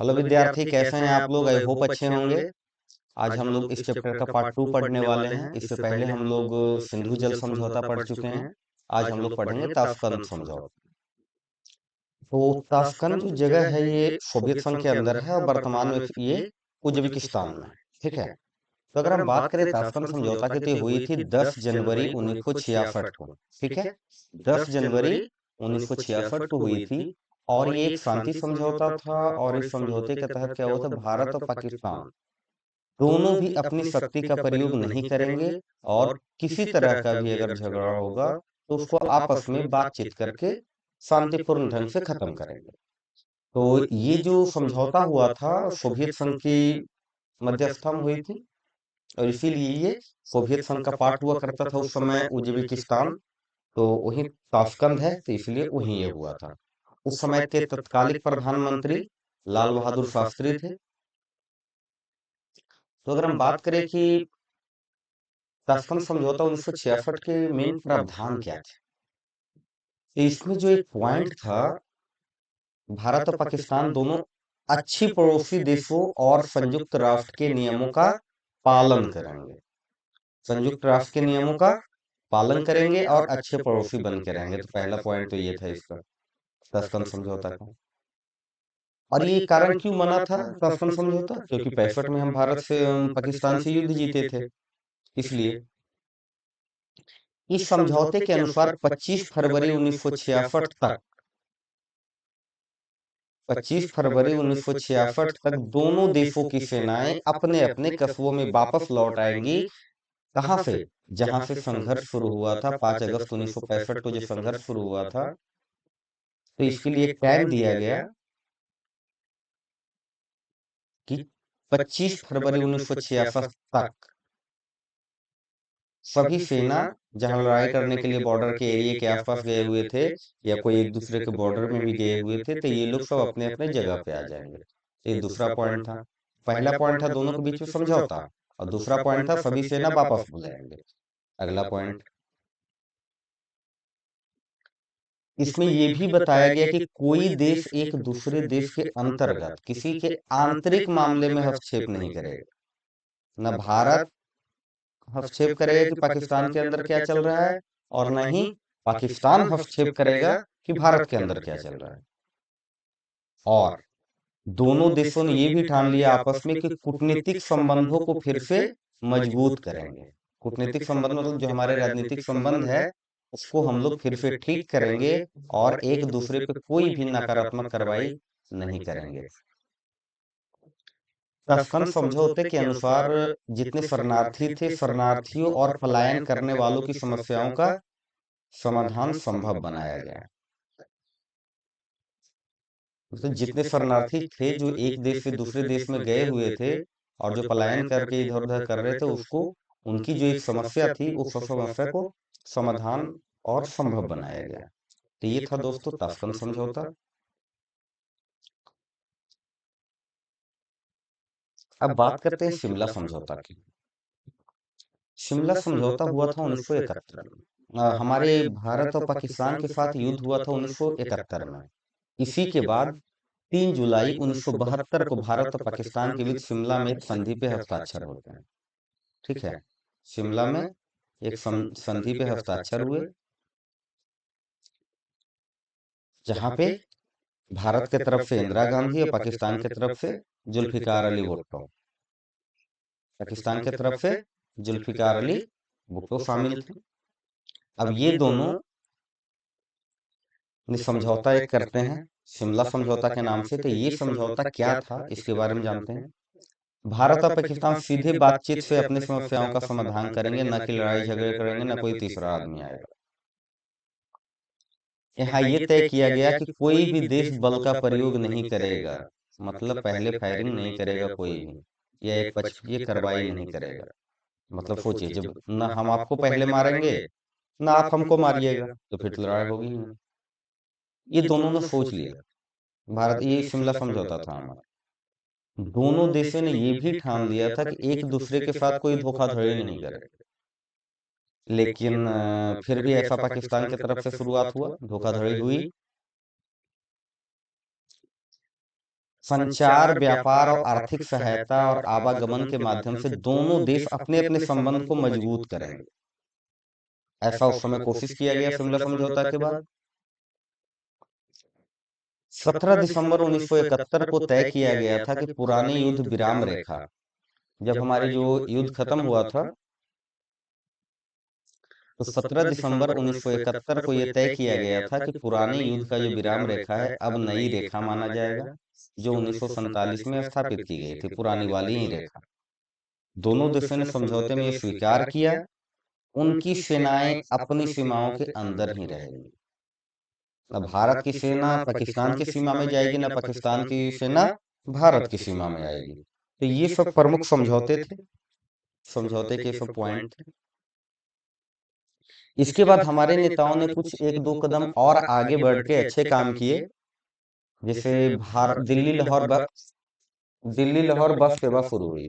Hello विद्यार्थी, कैसे हैं आप लोग? आई होप अच्छे होंगे। आज हम लोग इस चैप्टर का पार्ट 2 पढ़ने वाले हैं। इससे पहले हम लोग सिंधु जल समझौता पढ़ चुके हैं। आज हम लोग पढ़ेंगे ताशकंद समझौता। तो ताशकंद जो जगह है ये सोवियत संघ के अंदर है और वर्तमान में ये उज्बेकिस्तान में है। ठीक है। तो अगर हम बात करें ताशकंद समझौता की, तो ये हुई थी 10 जनवरी 1966 को। ठीक है। 10 जनवरी 1966 को हुई थी। और ये एक शांति समझौता था। और इस समझौते के तहत क्या हुआ था, भारत और पाकिस्तान दोनों भी अपनी शक्ति का प्रयोग नहीं करेंगे। और किसी तरह का भी अगर झगड़ा होगा तो उसको आपस में बातचीत करके शांतिपूर्ण ढंग से खत्म करेंगे। तो ये जो समझौता हुआ था सोवियत संघ की मध्यस्थता में हुई थी। और इसीलिए ये सोवियत संघ का पार्ट हुआ करता था उस समय उज्बेकिस्तान। तो वही ताशकंद है, तो इसलिए वही ये हुआ था। उस समय के तत्कालिक प्रधानमंत्री लाल बहादुर शास्त्री थे। तो अगर हम बात करें कि ताशकंद समझौता 1966 के मेन प्रावधान क्या थे, तो इसमें जो एक पॉइंट था, भारत और पाकिस्तान दोनों अच्छी पड़ोसी देशों और संयुक्त राष्ट्र के नियमों का पालन करेंगे। संयुक्त राष्ट्र के नियमों का पालन करेंगे और अच्छे पड़ोसी बन के रहेंगे। तो पहला पॉइंट तो ये था इसका, ताशकंद समझौता का। और ये कारण क्यों बना था ताशकंद समझौता? क्योंकि 65 में हम भारत से पाकिस्तान से युद्ध जीते थे, इसलिए इस समझौते के अनुसार 25 फरवरी 1966 तक 25 फरवरी 1966 तक दोनों देशों की सेनाएं अपने अपने कस्बों में वापस लौट आएंगी। कहां से? जहां से संघर्ष शुरू हुआ था। 5 अगस्त 1965 को जो संघर्ष शुरू हुआ था, तो इसके लिए एक टाइम दिया गया कि 25 फरवरी 1966 तक सभी सेना जहां लड़ाई करने के लिए बॉर्डर के एरिया के आसपास गए हुए थे, या कोई एक दूसरे के बॉर्डर में भी गए हुए थे, तो ये लोग सब अपने अपने जगह पे आ जाएंगे। ये दूसरा पॉइंट था। पहला पॉइंट था दोनों के बीच में समझौता, और दूसरा पॉइंट था सभी सेना वापस हो जाएंगे। अगला पॉइंट, इसमें यह भी बताया गया कि कोई देश एक दूसरे देश के अंतर्गत किसी के आंतरिक मामले में हस्तक्षेप नहीं करेगा। न भारत हस्तक्षेप करेगा कि पाकिस्तान के अंदर क्या चल रहा है, और न ही पाकिस्तान हस्तक्षेप करेगा कि भारत के अंदर क्या चल रहा है। और दोनों देशों ने यह भी ठान लिया आपस में कि कूटनीतिक संबंधों को फिर से मजबूत करेंगे। कूटनीतिक संबंध मतलब जो हमारे राजनीतिक संबंध है, उसको हम लोग फिर से ठीक करेंगे। और एक दूसरे पे कोई भी नकारात्मक कार्रवाई नहीं करेंगे। ताशकंद समझौते के अनुसार जितने शरणार्थी थे, शरणार्थियों और पलायन करने वालों की समस्याओं का समाधान संभव बनाया गया। मतलब जितने शरणार्थी थे जो एक देश से दूसरे देश में गए हुए थे और जो पलायन करके इधर उधर कर रहे थे, उसको उनकी जो एक समस्या थी उस समस्या को समाधान और संभव बनाया गया। तो ये था दोस्तों ताशकंद समझौता। अब बात करते हैं शिमला समझौता की। शिमला समझौता हुआ था 1971 में। हमारे भारत और पाकिस्तान के साथ युद्ध हुआ था 1971 में। इसी के बाद 3 जुलाई 1972 को भारत और पाकिस्तान के बीच शिमला में एक संधि पे हस्ताक्षर होते हैं। ठीक है। शिमला में एक संधि पे हस्ताक्षर हुए, जहां पे भारत के तरफ से इंदिरा गांधी और पाकिस्तान के तरफ से जुल्फिकार अली भुट्टो, पाकिस्तान के तरफ से जुल्फिकार अली भुट्टो शामिल थे। अब ये दोनों समझौता एक करते हैं शिमला समझौता के नाम से। तो ये समझौता क्या था इसके बारे में जानते हैं। भारत और पाकिस्तान सीधे बातचीत से अपनी समस्याओं का समाधान करेंगे, न कि लड़ाई झगड़े करेंगे, न कोई तीसरा आदमी आएगा। यहाँ ये तय किया गया कि कोई भी देश बल का प्रयोग नहीं करेगा। मतलब पहले फायरिंग नहीं करेगा कोई भी, या एक पक्षीय कार्रवाई नहीं करेगा। मतलब सोचिए, जब न हम आपको पहले मारेंगे न आप हमको मारिएगा, तो फिर तो लड़ाई होगी ही नहीं। ये दोनों ने सोच लिया। भारत, ये शिमला समझौता था हमारा। दोनों देशों ने ये भी ठान लिया था कि एक दूसरे के साथ कोई धोखाधड़ी नहीं करेगा। लेकिन फिर भी ऐसा पाकिस्तान की तरफ से शुरुआत हुआ, धोखाधड़ी हुई। संचार, व्यापार और आर्थिक सहायता और आवागमन के माध्यम से दोनों देश अपने अपने संबंध को मजबूत करेंगे। ऐसा उस समय कोशिश किया गया शिमला समझौता के बाद। 17 दिसंबर 1971 को तय किया गया था कि पुरानी युद्ध विराम रेखा, जब हमारी जो युद्ध खत्म हुआ था, तो 17 दिसंबर 1971 को यह तय किया गया था कि पुराने युद्ध का जो विराम रेखा है अब नई रेखा माना जाएगा, जो 1947 में स्थापित की गई थी, पुरानी वाली ही रेखा। दोनों देशों ने समझौते में यह स्वीकार किया, उनकी सेनाएं अपनी सीमाओं के अंदर ही रहेंगी। न भारत की सेना पाकिस्तान की सीमा में जाएगी, न पाकिस्तान की सेना भारत की सीमा में आएगी। तो ये सब प्रमुख समझौते थे, समझौते के सब पॉइंट थे। इसके बाद हमारे नेताओं ने कुछ एक दो कदम और आगे बढ़ के अच्छे काम किए, जैसे दिल्ली लाहौर बस सेवा शुरू हुई।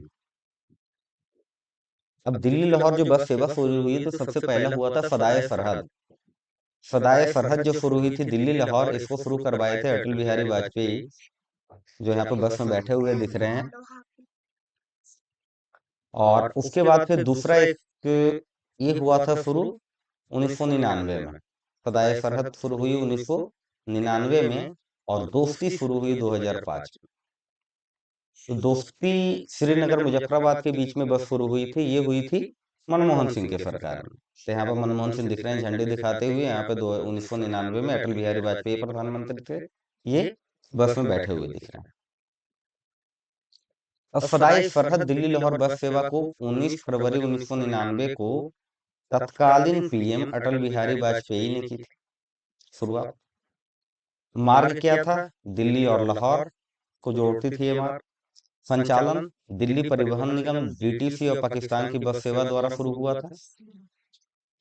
अब दिल्ली लाहौर जो बस सेवा शुरू हुई तो सबसे पहला हुआ था सदाए सरहद। सदाए सरहद जो शुरू हुई थी दिल्ली लाहौर, इसको शुरू करवाए थे अटल बिहारी वाजपेयी, जो यहाँ पे बस में बैठे हुए दिख रहे हैं। और उसके बाद फिर दूसरा एक ये हुआ था शुरू 1999 में। सदाए सरहद शुरू हुई 1999 में और दोस्ती शुरू हुई 2005 में। तो दोस्ती श्रीनगर मुजफ्फराबाद के बीच में बस शुरू हुई थी, ये हुई थी मनमोहन सिंह के सरकार में। तो यहाँ पर मनमोहन सिंह दिख रहे हैं झंडे दिखाते हुए, यहाँ पे 1999 में अटल बिहारी वाजपेयी प्रधानमंत्री थे, ये बस में बैठे हुए दिख रहे हैं। अब सदाए सरहद दिल्ली लाहौर बस सेवा को 19 फरवरी 1999 को तत्कालीन पीएम अटल बिहारी वाजपेयी ने की थी शुरुआत। मार्ग क्या था? दिल्ली और लाहौर को जोड़ती थी ये मार्ग। संचालन दिल्ली परिवहन निगम डीटीसी और पाकिस्तान की बस सेवा द्वारा शुरू हुआ था।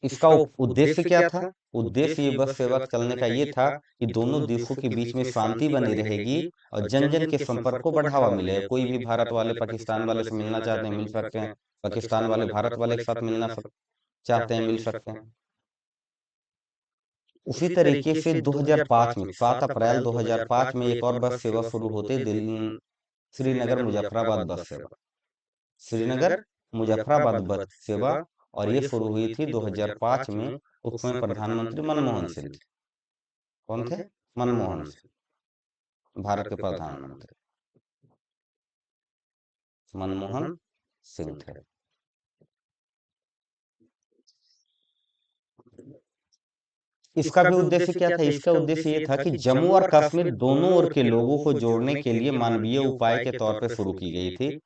इसका उद्देश्य क्या था? उद्देश्य ये बस सेवा चलने का ये था कि दोनों देशों के बीच में शांति बनी रहेगी और जन जन के संपर्क को बढ़ावा मिलेगा। कोई भी भारत वाले पाकिस्तान वाले से मिलना चाहते हैं मिल सकते हैं, पाकिस्तान वाले भारत वाले के साथ मिलना चाहते हैं मिल सकते हैं। उसी तरीके से 2005 में 7 अप्रैल 2005 में एक और बस सेवा शुरू होती दिल्ली श्रीनगर मुजफ्फराबाद बस सेवा। श्रीनगर मुजफ्फराबाद बस सेवा, और ये शुरू हुई थी 2005 में। उसमें प्रधानमंत्री मनमोहन सिंह थे। कौन थे? मनमोहन सिंह, भारत के प्रधानमंत्री मनमोहन सिंह थे। इसका भी उद्देश्य क्या था? इसका उद्देश्य ये था कि जम्मू और कश्मीर दोनों ओर के लोगों को जोड़ने के लिए मानवीय उपाय के तौर पर शुरू की गई थी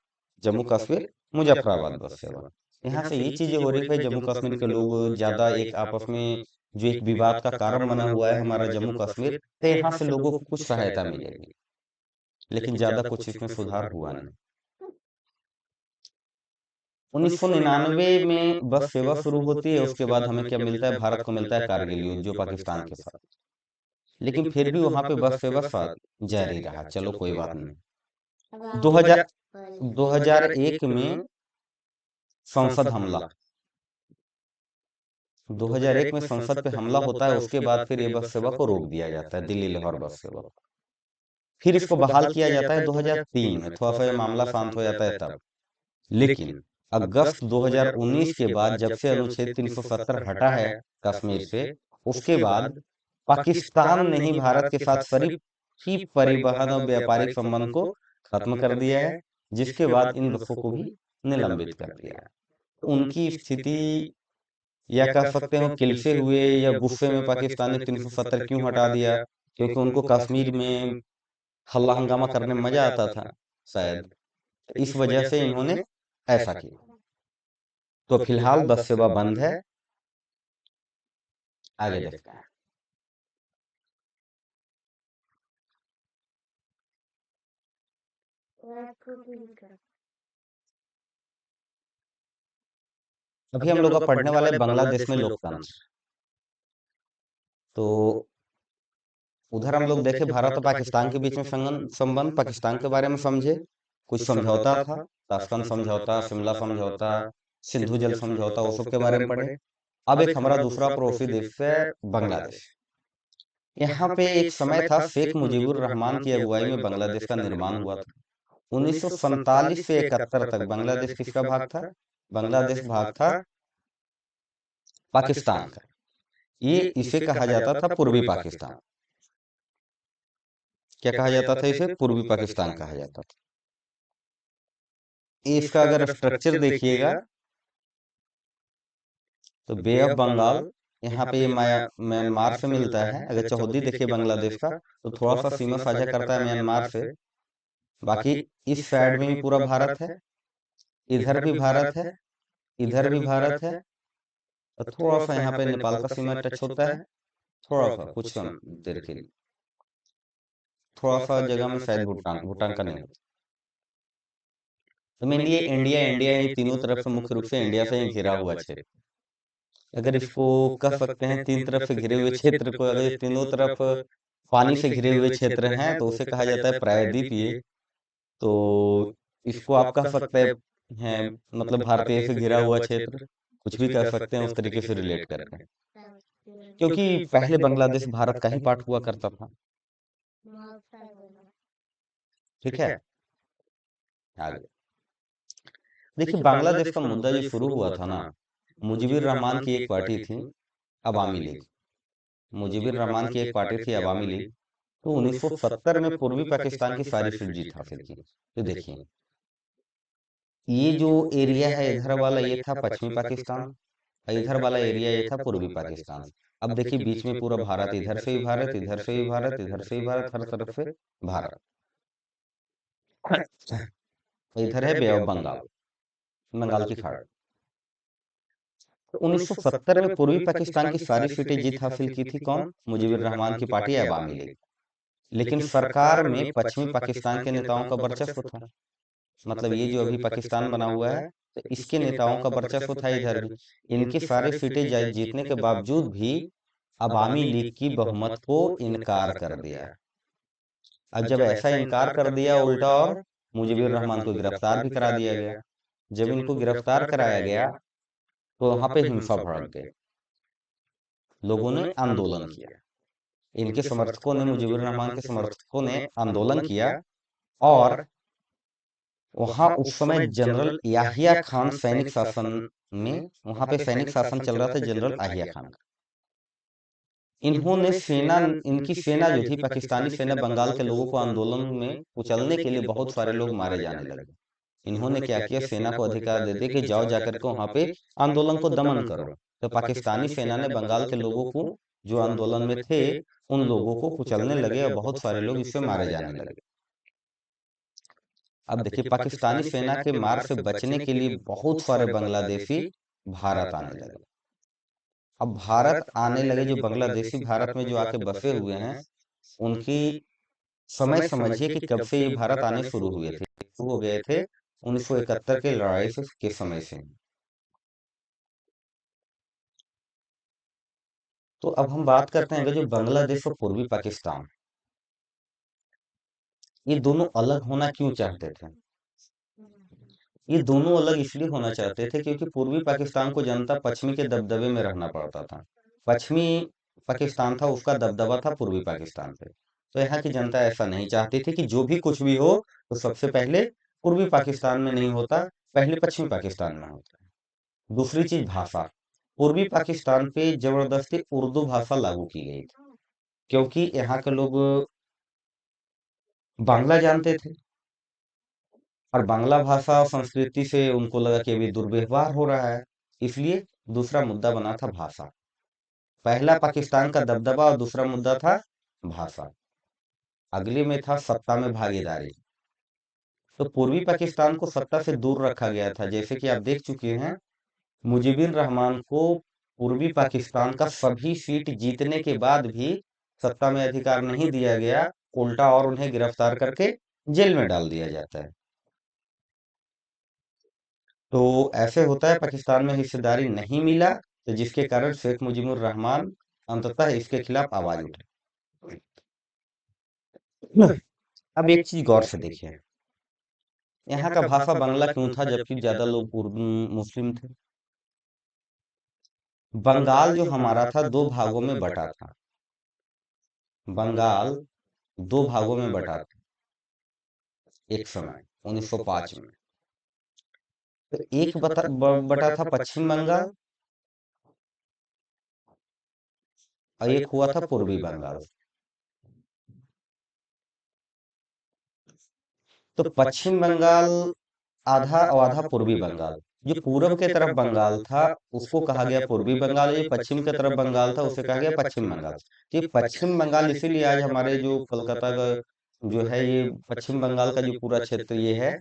जम्मू कश्मीर मुजफ्फराबाद बस सेवा। यहाँ से ये चीजें हो रही है, जम्मू कश्मीर के लोग ज्यादा एक आपस में जो एक विवाद का कारण बना हुआ है हमारा जम्मू कश्मीर, तो यहाँ से लोगों को कुछ सहायता मिलेगी, लेकिन ज्यादा कुछ इसमें सुधार हुआ नहीं। 1999 में बस सेवा शुरू होती है, उसके बाद हमें क्या मिलता है? भारत को मिलता है कारगिल युद्ध, जो पाकिस्तान के साथ। लेकिन फिर भी वहां पे बस सेवा जारी रहा, चलो कोई बात नहीं। 2001 में संसद हमला, 2001 में संसद पे हमला होता है, उसके बाद फिर ये बस सेवा को रोक दिया जाता है, दिल्ली लाहौर बस सेवा। फिर इसको बहाल किया जाता है 2003 में, थोड़ा सा ये मामला शांत हो जाता है तब। लेकिन अगस्त 2019 के बाद जब से अनुच्छेद 370 हटा है कश्मीर से, उसके बाद पाकिस्तान ने ही भारत के साथ शरीफ परिवहन और व्यापारिक संबंध को खत्म कर दिया है, जिसके बाद इन बसों को भी निलंबित कर दिया है। उनकी स्थिति या कह सकते हो किलसे हुए या गुस्से में पाकिस्तान ने 370 क्यों हटा दिया, क्योंकि उनको कश्मीर में हल्ला हंगामा करने में मजा आता था शायद, इस वजह से इन्होंने ऐसा किया। तो फिलहाल बस सेवा बंद है, आगे देखते हैं। अभी हम लोग का पढ़ने वाले बांग्लादेश में लोकतंत्र। तो उधर हम लोग देखे भारत और पाकिस्तान के बीच में संबंध, पाकिस्तान के बारे में समझे। कुछ समझौता था, ताशकंद समझौता, शिमला समझौता, सिंधु जल समझौता, वो सब के बारे में पढ़े। अब एक हमारा दूसरा पड़ोसी देश है बांग्लादेश। यहाँ पे एक समय था शेख मुजीबुर रहमान की अगुवाई में बांग्लादेश का निर्माण हुआ था। 1947 से 71 तक बांग्लादेश किसका भाग था? बांग्लादेश भाग था पाकिस्तान का। ये इसे कहा जाता था पूर्वी पाकिस्तान। क्या कहा जाता था इसे? पूर्वी पाकिस्तान कहा जाता था। इसका अगर स्ट्रक्चर देखिएगा तो बे ऑफ बंगाल, यहाँ पे ये म्यांमार से मिलता है। अगर चौहद्दी देखिए बांग्लादेश का तो थोड़ा सा सीमा साझा करता है म्यांमार से। बाकी इस साइड में भी पूरा भारत है, इधर भी भारत है, इधर भी भारत है, और थोड़ा सा यहाँ पे नेपाल का सीमा टच होता है, थोड़ा सा कुछ कम देर के लिए। थोड़ा सा जगह में शायद भूटान, भूटान का नहीं होता। तो मेनली ये इंडिया इंडिया ये तीनों तरफ से, मुख्य रूप से इंडिया से ही घिरा हुआ क्षेत्र। अगर इसको कह सकते हैं तीन तरफ से घिरे हुए क्षेत्र को, अगर ये तीनों तरफ पानी से घिरे हुए क्षेत्र हैं तो उसे कहा जाता है प्रायद्वीप। ये तो इसको आप कह सकते हैं मतलब भारतीय से घिरा हुआ क्षेत्र, कुछ भी कह सकते हैं उस तरीके से रिलेट करके, क्योंकि पहले बांग्लादेश भारत का ही पार्ट हुआ करता था। ठीक है, आगे देखिए बांग्लादेश का मुद्दा जो शुरू हुआ था ना, मुजीबुर रहमान की एक पार्टी थी अवामी लीग। मुजीबुर रहमान की एक पार्टी थी अवामी लीग। तो 1970 में पूर्वी पाकिस्तान की सारी सीट जीत हासिल की। तो देखिए ये जो एरिया है इधर वाला ये था पश्चिमी पाकिस्तान, और इधर वाला एरिया ये था पूर्वी पाकिस्तान। अब देखिए बीच में पूरा भारत, इधर से भी भारत, इधर से भी भारत, इधर से भी भारत, हर तरफ से भारत। इधर है बे ऑफ बंगाल, बंगाल की खाड़ी। तो 1970 में पूर्वी पाकिस्तान की सारी सीटें जीत हासिल की थी कौन? मुजीबुर रहमान की पार्टी अवामी लीग। लेकिन सरकार में पश्चिमी पाकिस्तान के नेताओं का वर्चस्व था। मतलब ये जो अभी पाकिस्तान बना हुआ है तो इसके नेताओं का वर्चस्व था इधर भी। इनकी सारी सीटें जीतने के बावजूद भी अवामी लीग की बहुमत को इनकार कर दिया। अब जब ऐसा इनकार कर दिया उल्टा, और मुजीबुर रहमान को गिरफ्तार भी करा दिया गया। जब इनको गिरफ्तार कराया गया तो वहां पे हिंसा भड़क गई, लोगों ने आंदोलन किया। इनके समर्थकों ने, मुजीबुर रहमान के समर्थकों ने आंदोलन किया, और वहां उस समय जनरल याहिया खान सैनिक शासन में, वहां पे सैनिक शासन चल रहा था जनरल याहिया खान का। इन्होंने सेना, इनकी सेना जो थी पाकिस्तानी सेना, बंगाल के लोगों को आंदोलन में कुचलने के लिए बहुत सारे लोग मारे जाने लगे। इन्होंने क्या किया, सेना को अधिकार दे दे कि जाओ जाकर के वहां पे आंदोलन को दमन करो। तो पाकिस्तानी सेना ने बंगाल के लोगों को, जो आंदोलन में थे, उन लोगों को कुचलने लगे और बहुत सारे लोग इससे मारे जाने लगे। अब देखिए पाकिस्तानी सेना के मार से बचने के लिए बहुत सारे बांग्लादेशी भारत आने लगे। अब भारत आने लगे, जो बांग्लादेशी भारत में जो आके बसे हुए हैं, उनकी समय समझिए कि कब से ये भारत आने शुरू हुए थे। शुरू हो गए थे 1971 के लड़ाई से के समय से। तो अब हम बात करते हैं जो बांग्लादेश और पूर्वी पाकिस्तान, ये दोनों अलग होना क्यों चाहते थे? ये दोनों अलग इसलिए होना चाहते थे क्योंकि पूर्वी पाकिस्तान को जनता पश्चिमी के दबदबे में रहना पड़ता था। पश्चिमी पाकिस्तान था, उसका दबदबा था पूर्वी पाकिस्तान पे। तो यहाँ की जनता ऐसा नहीं चाहती थी कि जो भी कुछ भी हो तो सबसे पहले पूर्वी पाकिस्तान में नहीं होता, पहले पश्चिमी पाकिस्तान में होता है। दूसरी चीज भाषा, पूर्वी पाकिस्तान पे जबरदस्ती उर्दू भाषा लागू की गई थी, क्योंकि यहाँ के लोग बांग्ला जानते थे, और बांग्ला भाषा और संस्कृति से उनको लगा कि अभी दुर्व्यवहार हो रहा है। इसलिए दूसरा मुद्दा बना था भाषा। पहला पाकिस्तान का दबदबा और दूसरा मुद्दा था भाषा। अगले में था सत्ता में भागीदारी। तो पूर्वी पाकिस्तान को सत्ता से दूर रखा गया था। जैसे कि आप देख चुके हैं, मुजीबुर रहमान को पूर्वी पाकिस्तान का सभी सीट जीतने के बाद भी सत्ता में अधिकार नहीं दिया गया, उल्टा और उन्हें गिरफ्तार करके जेल में डाल दिया जाता है। तो ऐसे होता है, पाकिस्तान में हिस्सेदारी नहीं मिला, तो जिसके कारण शेख मुजीबुर रहमान अंततः इसके खिलाफ आवाज उठाई। अब एक चीज गौर से देखिए, यहाँ का भाषा बांग्ला क्यों था जबकि ज्यादा लोग उर्दू मुस्लिम थे? बंगाल जो हमारा था दो भागों में बटा था। बंगाल दो भागों में बटा था एक समय 1905 में। तो एक बटा था पश्चिम बंगाल और एक हुआ था पूर्वी बंगाल। तो पश्चिम बंगाल आधा और आधा पूर्वी बंगाल, जो पूरब के तरफ बंगाल था उसको कहा गया पूर्वी बंगाल, जो पश्चिम के तरफ बंगाल था उसे कहा गया पश्चिम बंगाल। तो ये पश्चिम बंगाल इसीलिए आज हमारे जो कोलकाता का जो है ये पश्चिम बंगाल का जो पूरा क्षेत्र ये है,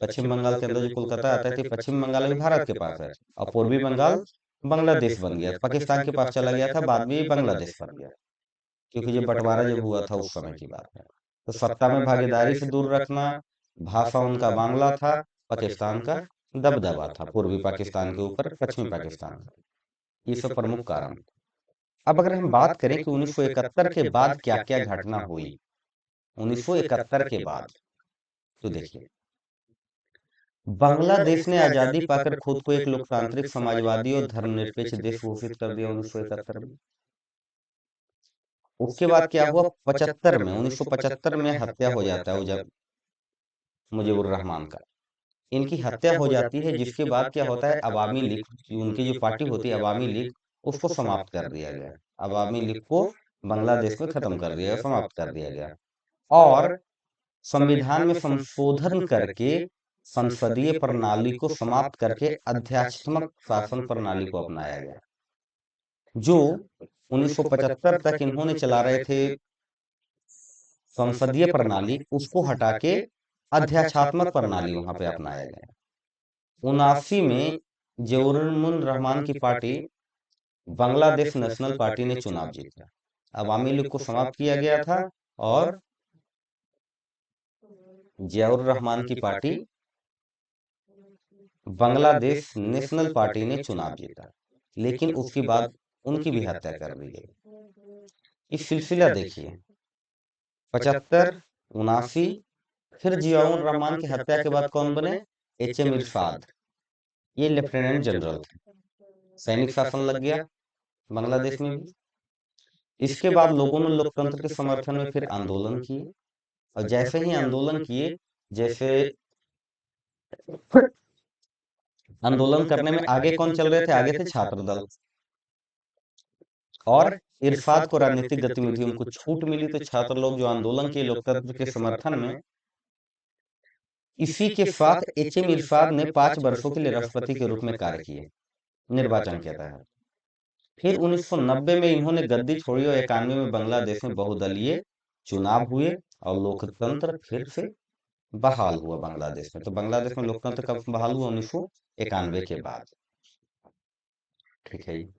पश्चिम बंगाल के अंदर जो कोलकाता आता है तो पश्चिम बंगाल अभी भारत के पास है और पूर्वी बंगाल बांग्लादेश बन गया, पाकिस्तान के पास चला गया था, बाद में ये बांग्लादेश बन गया, क्योंकि ये बंटवारा जब हुआ था उस समय की बात है। तो सत्ता में भागीदारी से दूर रखना, भाषा उनका बांग्ला था, पाकिस्तान का दबदबा था पूर्वी पाकिस्तान के ऊपर पश्चिमी पाकिस्तान का, ये सब प्रमुख कारण। अब अगर हम बात करें कि 1971 के बाद क्या क्या घटना हुई, 1971 के बाद, तो देखिए बांग्लादेश ने आजादी पाकर खुद को एक लोकतांत्रिक समाजवादी और धर्मनिरपेक्ष देश घोषित कर दिया 1971 में। उसके बाद क्या हुआ, 75 में 1975 में हत्या हो जाता है मुजीबुर रहमान का, इनकी हत्या हो जाती है, जिसके बाद क्या होता है, अवामी लीग, उनकी जो पार्टी होती है अवामी लीग, उसको समाप्त कर दिया गया। अवामी लीग को बांग्लादेश में खत्म कर दिया गया, समाप्त कर दिया गया और संविधान में संशोधन करके संसदीय प्रणाली को समाप्त करके अध्यात्मक शासन प्रणाली को अपनाया गया, जो 1975 तक इन्होंने चला रहे थे संसदीय प्रणाली, उसको हटा के अध्यात्मक प्रणाली वहां पे अपनाया गया। 79 में जियाउर रहमान की पार्टी बांग्लादेश नेशनल पार्टी ने चुनाव जीता, अवामी लीग को समाप्त किया गया था और जियाउर रहमान की पार्टी बांग्लादेश नेशनल पार्टी ने चुनाव जीता, लेकिन उसके बाद उनकी भी हत्या कर दी गई। इस सिलसिला देखिए 75, 79, फिर जियाउर रहमान की हत्या के बाद कौन बने, एच एम इरशाद, ये लेफ्टिनेंट जनरल थे, सैनिक शासन लग गया बांग्लादेश में भी। इसके बाद लोगों ने लोकतंत्र के समर्थन में फिर आंदोलन किए और जैसे ही आंदोलन किए, जैसे आंदोलन करने में आगे कौन चल रहे थे, आगे थे छात्र दल, और इरशाद को राजनीतिक गतिविधियों को छूट मिली, तो छात्र लोग जो आंदोलन किए लोकतंत्र के समर्थन में, इसी के साथ एच एम इरशाद ने 5 वर्षों के लिए राष्ट्रपति के रूप में कार्य किए निर्वाचन के तहत। फिर 1990 में इन्होंने गद्दी छोड़ी और 91 में बांग्लादेश में बहुदलीय चुनाव हुए और लोकतंत्र फिर से बहाल हुआ बांग्लादेश में। तो बांग्लादेश में लोकतंत्र कब बहाल हुआ, 1991 के बाद। ठीक है जी।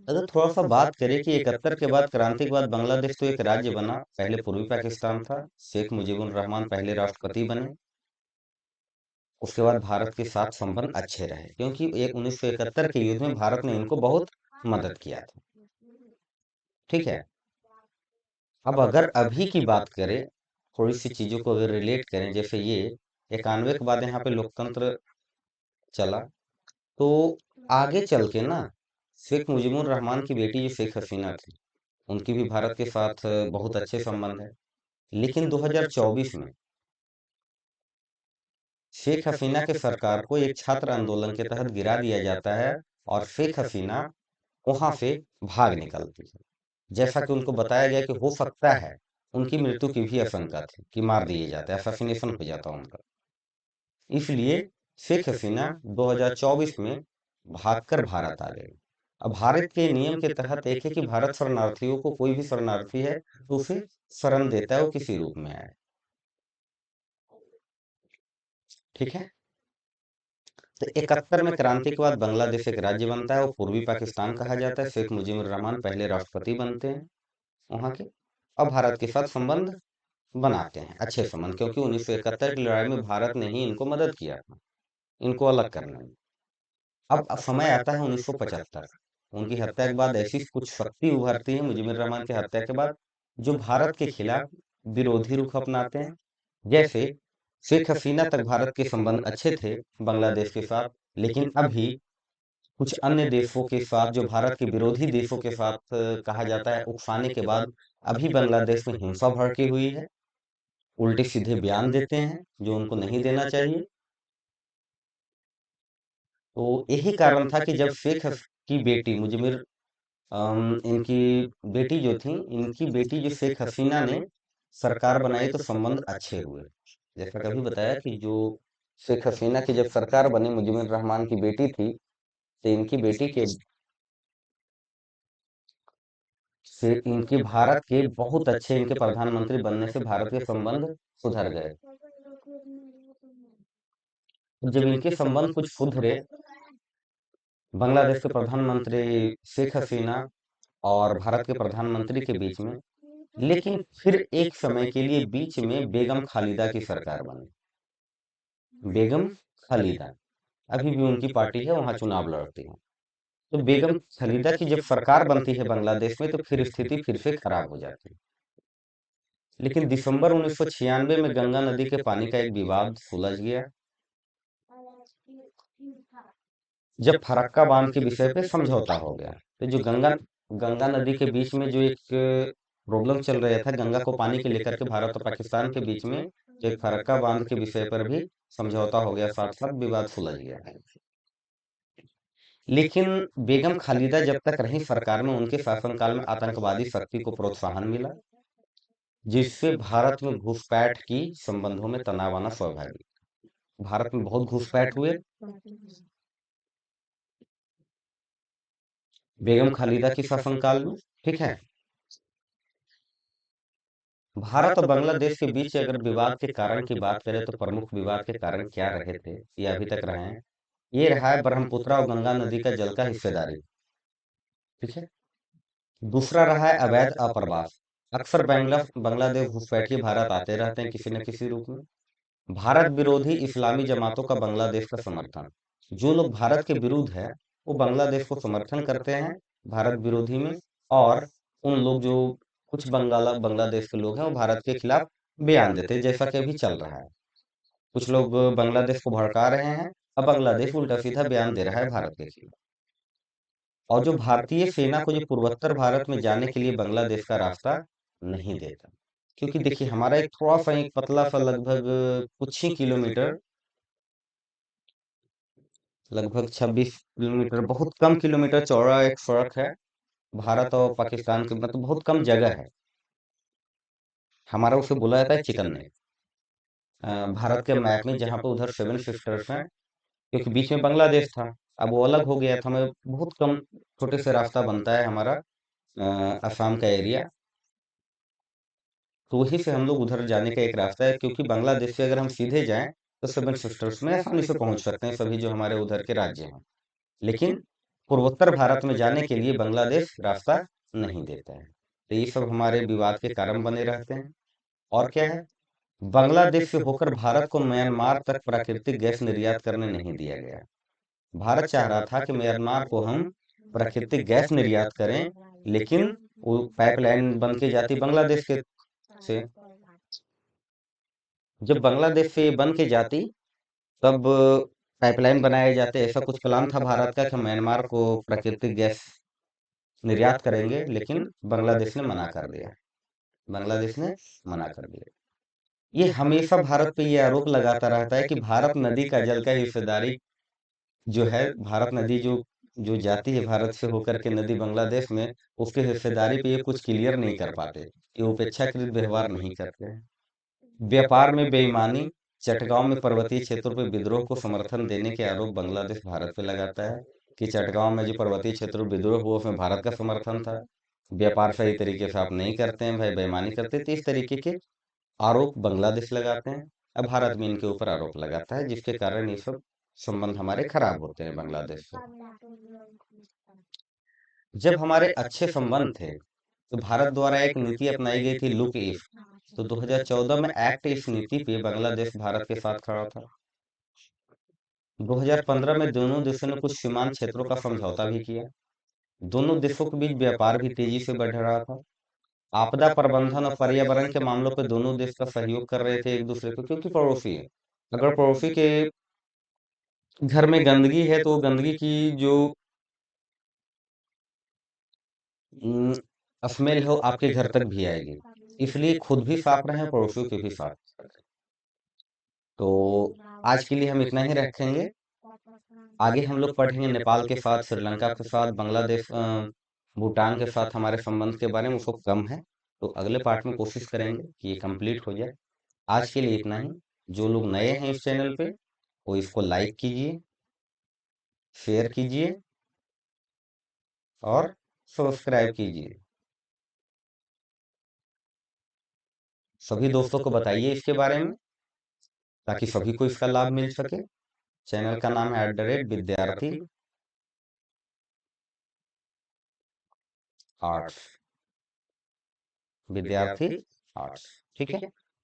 अगर थोड़ा सा बात करें कि 71 के बाद, क्रांति के बाद बांग्लादेश तो एक राज्य बना, पहले पूर्वी पाकिस्तान था, शेख मुजीबुर रहमान पहले राष्ट्रपति बने, उसके बाद भारत के साथ संबंध अच्छे रहे, क्योंकि एक 1971 के युद्ध में भारत ने इनको बहुत मदद किया था। ठीक है। अब अगर अभी की बात करें, थोड़ी सी चीजों को अगर रिलेट करें, जैसे ये 91 के बाद यहाँ पे लोकतंत्र चला, तो आगे चल के ना शेख मुजीबुर रहमान की बेटी जो शेख हसीना थी, उनकी भी भारत के साथ बहुत अच्छे संबंध है। लेकिन 2024 में शेख हसीना के सरकार को एक छात्र आंदोलन के तहत गिरा दिया जाता है और शेख हसीना वहां से भाग निकलती है। जैसा कि उनको बताया गया कि हो सकता है उनकी मृत्यु की भी आशंका थी, कि मार दिए जाते, असैसिनेशन हो जाता उनका। इसलिए शेख हसीना 2024 में भागकर भारत आ गई। अब भारत के नियम के तहत एक है कि भारत शरणार्थियों को, कोई भी शरणार्थी है तो उसे शरण देता है, वो किसी रूप में आए। ठीक है। तो 71 में क्रांति के बाद बांग्लादेश एक राज्य बनता है, वो पूर्वी पाकिस्तान कहा जाता है। शेख मुजीबुर रहमान पहले राष्ट्रपति बनते हैं वहां के, और भारत के साथ संबंध बनाते हैं, अच्छे संबंध, क्योंकि 1971 की लड़ाई में भारत ने ही इनको मदद किया था इनको अलग करने में। अब समय आता है 1975, उनकी हत्या के बाद ऐसी कुछ शक्ति उभरती है मुजीबुर रहमान की हत्या के बाद, जो भारत के खिलाफ विरोधी रुख अपनाते हैं। जैसे शेख हसीना तक भारत के संबंध अच्छे थे बांग्लादेश के साथ, लेकिन अभी कुछ अन्य देशों के साथ, जो भारत के विरोधी देशों के साथ कहा जाता है, उकसाने के बाद अभी बांग्लादेश में हिंसा भड़की हुई है। उल्टे सीधे बयान देते हैं जो उनको नहीं देना चाहिए। तो यही कारण था कि जब की बेटी मुजमिर, इनकी बेटी जो थी, इनकी बेटी जो शेख हसीना ने सरकार बनाई तो संबंध अच्छे हुए। जैसा कभी बताया कि जो शेख हसीना की जब सरकार बनी, मुजिबुर रहमान की बेटी थी, तो इनकी बेटी के से इनके भारत के बहुत अच्छे, इनके प्रधानमंत्री बनने से भारत के संबंध सुधर गए। जब इनके संबंध कुछ सुधरे, बांग्लादेश के प्रधानमंत्री शेख हसीना और भारत के प्रधानमंत्री के बीच में, लेकिन फिर एक समय के लिए बीच में बेगम खालिदा की सरकार बनी। बेगम खालिदा अभी भी उनकी पार्टी है, वहां चुनाव लड़ती है। तो बेगम खालिदा की जब सरकार बनती है बांग्लादेश में, तो फिर स्थिति फिर से खराब हो जाती है। लेकिन दिसंबर 1996 में गंगा नदी के पानी का एक विवाद सुलझ गया, जब फरक्का बांध के विषय पे समझौता हो गया। तो जो गंगा गंगा नदी के बीच में जो एक प्रॉब्लम चल रहा था, गंगा को पानी के लेकर के भारत और पाकिस्तान के बीच में, जो एक फरक्का बांध के विषय पर भी समझौता हो गया, साथ साथ विवाद सुलझ गया। लेकिन बेगम खालिदा जब तक रही सरकार में, उनके शासनकाल में आतंकवादी शक्ति को प्रोत्साहन मिला, जिससे भारत में घुसपैठ की संबंधों में तनाव आना स्वाभाविक। भारत में बहुत घुसपैठ हुए। बेगम खालिदा के शासनकाल में, ठीक है। भारत और बांग्लादेश के बीच अगर विवाद के कारण की बात करें, तो प्रमुख विवाद के कारण क्या रहे थे, ये अभी तक रहे हैं। ये रहा है ब्रह्मपुत्र और गंगा नदी का जल का हिस्सेदारी, ठीक है। दूसरा रहा है अवैध अप्रवास। अक्सर बांग्लादेश घुसपैठिए भारत आते रहते हैं किसी न किसी रूप में। भारत विरोधी इस्लामी जमातों का बांग्लादेश का समर्थन। जो लोग भारत के विरुद्ध है, वो बांग्लादेश को समर्थन करते हैं भारत विरोधी में। और उन लोग जो कुछ बांग्लादेश के लोग हैं, वो भारत के खिलाफ बयान देते हैं, जैसा कि अभी चल रहा है। कुछ लोग बांग्लादेश को भड़का रहे हैं, अब बांग्लादेश उल्टा सीधा बयान दे रहा है भारत के खिलाफ। और जो भारतीय सेना को जो पूर्वोत्तर भारत में जाने के लिए बांग्लादेश का रास्ता नहीं देता, क्योंकि देखिए हमारा एक थोड़ा सा एक पतला सा लगभग कुछ ही किलोमीटर, लगभग 26 किलोमीटर, बहुत कम किलोमीटर चौड़ा एक सड़क है भारत और पाकिस्तान के, मतलब बहुत कम जगह है। हमारा उसे बोला जाता है चिकन नेक। भारत के मैप में जहाँ पे उधर 7 सिस्टर्स हैं, क्योंकि बीच में बांग्लादेश था, अब वो अलग हो गया था, हमें बहुत कम छोटे से रास्ता बनता है हमारा, असम का एरिया। तो वहीं से हम लोग उधर जाने का एक रास्ता है, क्योंकि बांग्लादेश से अगर हम सीधे जाएं तो 7 सिस्टर्स में आसानी से पहुंच सकते हैं सभी जो हमारे उधर के राज्य हैं। लेकिन पूर्वोत्तर भारत में जाने के लिए बांग्लादेश रास्ता नहीं देता है। तो ये सब हमारे विवाद के कारण बने रहते हैं। और क्या है, बांग्लादेश से होकर भारत को म्यांमार तक प्राकृतिक गैस निर्यात करने नहीं दिया गया। भारत चाह रहा था कि म्यांमार को हम प्राकृतिक गैस निर्यात करें, लेकिन वो पाइपलाइन बन के जाती बांग्लादेश के से। जब बांग्लादेश से बन के जाती, तब पाइपलाइन बनाए जाते, ऐसा कुछ प्लान था भारत का कि म्यांमार को प्राकृतिक गैस निर्यात करेंगे, लेकिन बांग्लादेश ने मना कर दिया। बांग्लादेश ने मना कर दिया। ये हमेशा भारत पे ये आरोप लगाता रहता है कि भारत नदी का जल का हिस्सेदारी जो है, भारत नदी जो जो जाती है भारत से होकर के नदी बांग्लादेश में, उसके हिस्सेदारी पे ये कुछ क्लियर नहीं कर पाते, ये उपेक्षाकृत व्यवहार नहीं करते हैं। व्यापार में बेईमानी, चटगांव में पर्वतीय क्षेत्रों पर विद्रोह को समर्थन देने के आरोप बांग्लादेश भारत पे लगाता है, कि चटगांव में जो पर्वतीय क्षेत्रों में विद्रोह हुआ, उसमें भारत का समर्थन था। व्यापार सही तरीके से आप नहीं करते हैं भाई, बेईमानी करते, तो इस तरीके के आरोप बांग्लादेश लगाते हैं। अब भारत भी इनके ऊपर आरोप लगाता है, जिसके कारण ये सब संबंध हमारे खराब होते हैं बांग्लादेश से। जब हमारे अच्छे संबंध थे, तो भारत द्वारा एक नीति अपनाई गई थी, लुक ईस्ट। तो 2014 में एक्ट ईस्ट नीति पे बांग्लादेश भारत के साथ खड़ा था। 2015 में दोनों देशों ने कुछ सीमांत क्षेत्रों का समझौता भी किया। दोनों देशों के बीच व्यापार भी तेजी से बढ़ रहा था। आपदा प्रबंधन और पर्यावरण के मामलों पर दोनों देश का सहयोग कर रहे थे एक दूसरे को, क्योंकि पड़ोसी है। अगर पड़ोसी के घर में गंदगी है, तो गंदगी की जो स्मेल हो आपके घर तक भी आएगी। इसलिए खुद भी साफ रहें, पड़ोसियों के भी साथ रखें। तो आज के लिए हम इतना ही रखेंगे। आगे हम लोग पढ़ेंगे नेपाल के साथ, श्रीलंका के साथ, बांग्लादेश, भूटान के साथ हमारे संबंध के बारे में, उसको कम है। तो अगले पार्ट में कोशिश करेंगे कि ये कंप्लीट हो जाए। आज के लिए इतना ही। जो लोग नए हैं इस चैनल पे, वो इसको लाइक कीजिए, शेयर कीजिए और सब्सक्राइब कीजिए। सभी दोस्तों को बताइए इसके बारे में, ताकि सभी को इसका लाभ मिल सके। चैनल का नाम है @विद्यार्थी आर्ट्स, विद्यार्थी आर्ट्स, ठीक है।